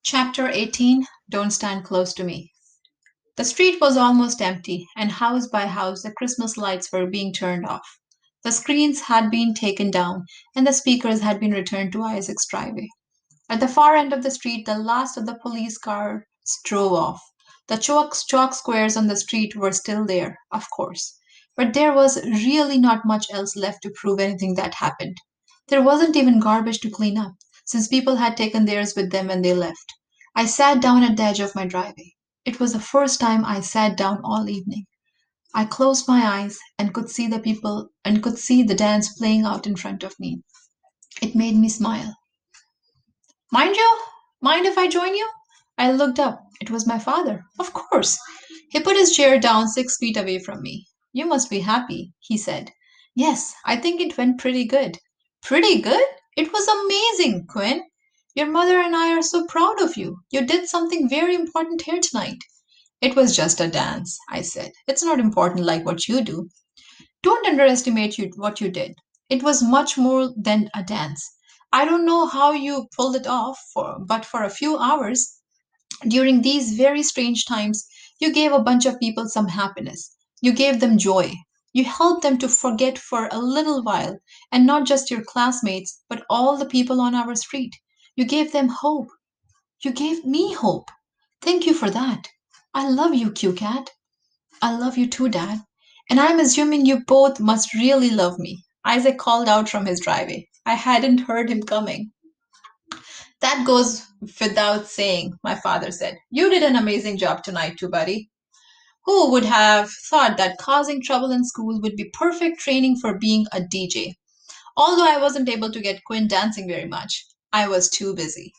Chapter 18. Don't Stand Close to Me. The street was almost empty, and house by house the Christmas lights were being turned off. The screens had been taken down, and the speakers had been returned to Isaac's driveway. At the far end of the street, the last of the police cars drove off. The chalk squares on the street were still there, of course, but there was really not much else left to prove anything that happened. There wasn't even garbage to clean up, since people had taken theirs with them when they left. I sat down at the edge of my driveway. It was the first time I sat down all evening. I closed my eyes and could see the people and could see the dance playing out in front of me. It made me smile. Mind you? Mind if I join you? I looked up. It was my father. Of course. He put his chair down 6 feet away from me. You must be happy, he said. Yes, I think it went pretty good. Pretty good? It was amazing, Quinn. Your mother and I are so proud of you. You did something very important here tonight. It was just a dance, I said. It's not important like what you do. Don't underestimate what you did. It was much more than a dance. I don't know how you pulled it off, but for a few hours during these very strange times, you gave a bunch of people some happiness. You gave them joy. You helped them to forget for a little while, and not just your classmates, but all the people on our street. You gave them hope. You gave me hope. Thank you for that. I love you, Q Cat. I love you too, Dad. And I'm assuming you both must really love me. Isaac called out from his driveway. I hadn't heard him coming. That goes without saying, my father said. You did an amazing job tonight, too, buddy. Who would have thought that causing trouble in school would be perfect training for being a DJ? Although I wasn't able to get Quinn dancing very much, I was too busy.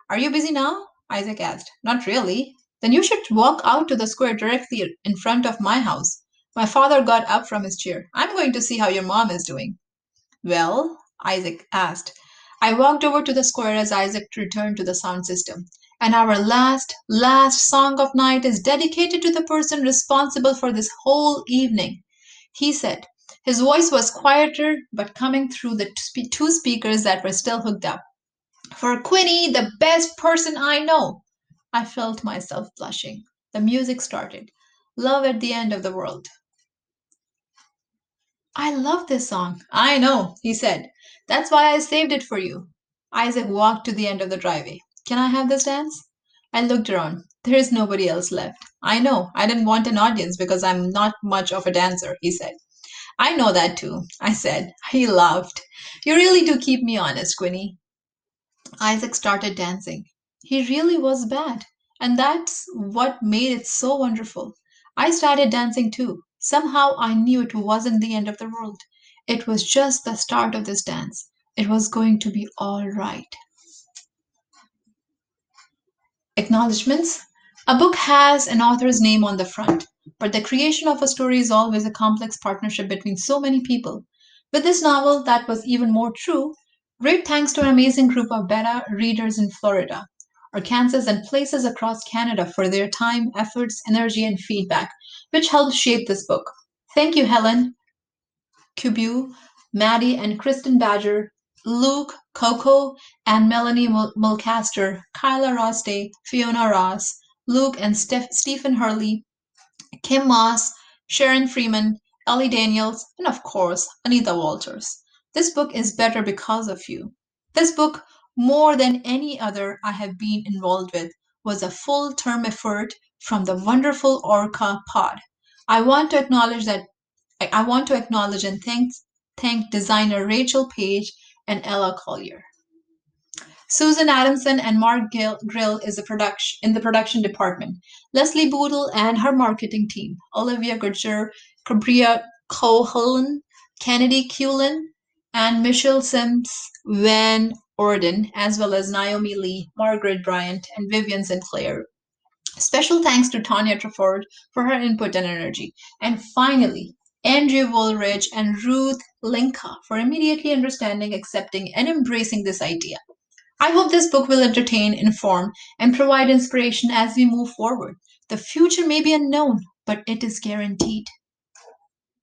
Are you busy now? Isaac asked. Not really. Then you should walk out to the square directly in front of my house. My father got up from his chair. I'm going to see how your mom is doing. Well? Isaac asked. I walked over to the square as Isaac returned to the sound system. And our last song of night is dedicated to the person responsible for this whole evening, he said. His voice was quieter, but coming through the two speakers that were still hooked up. For Quinny, the best person I know. I felt myself blushing. The music started. Love at the End of the World. I love this song. I know, he said. That's why I saved it for you. Isaac walked to the end of the driveway. Can I have this dance? I looked around. There is nobody else left. I know. I didn't want an audience because I'm not much of a dancer, he said. I know that too, I said. He laughed. You really do keep me honest, Quinny. Isaac started dancing. He really was bad, and that's what made it so wonderful. I started dancing too. Somehow I knew it wasn't the end of the world. It was just the start of this dance. It was going to be all right. Acknowledgements. A book has an author's name on the front, but the creation of a story is always a complex partnership between so many people. With this novel, that was even more true. Great thanks to an amazing group of beta readers in Florida, Arkansas, and places across Canada for their time, efforts, energy, and feedback, which helped shape this book. Thank you, Helen, Kubu, Maddie and Kristen Badger, Luke, Coco, and Melanie Mulcaster, Kyla Roste, Fiona Ross, Luke and Stephen Hurley, Kim Moss, Sharon Freeman, Ellie Daniels, and of course, Anita Walters. This book is better because of you. This book, more than any other I have been involved with, was a full term effort from the wonderful Orca pod. I want to acknowledge that I want to acknowledge and thank designer Rachel Page and Ella Collier. Susan Adamson and Mark Grill is in the production department. Leslie Boodle and her marketing team. Olivia Gurcher, Cabria Cohen, Kennedy Cullen, and Michelle Sims Van Orden, as well as Naomi Lee, Margaret Bryant, and Vivian Sinclair. Special thanks to Tanya Trafford for her input and energy. And finally, Andrew Woolridge and Ruth Linka for immediately understanding, accepting, and embracing this idea. I hope this book will entertain, inform, and provide inspiration as we move forward. The future may be unknown, but it is guaranteed.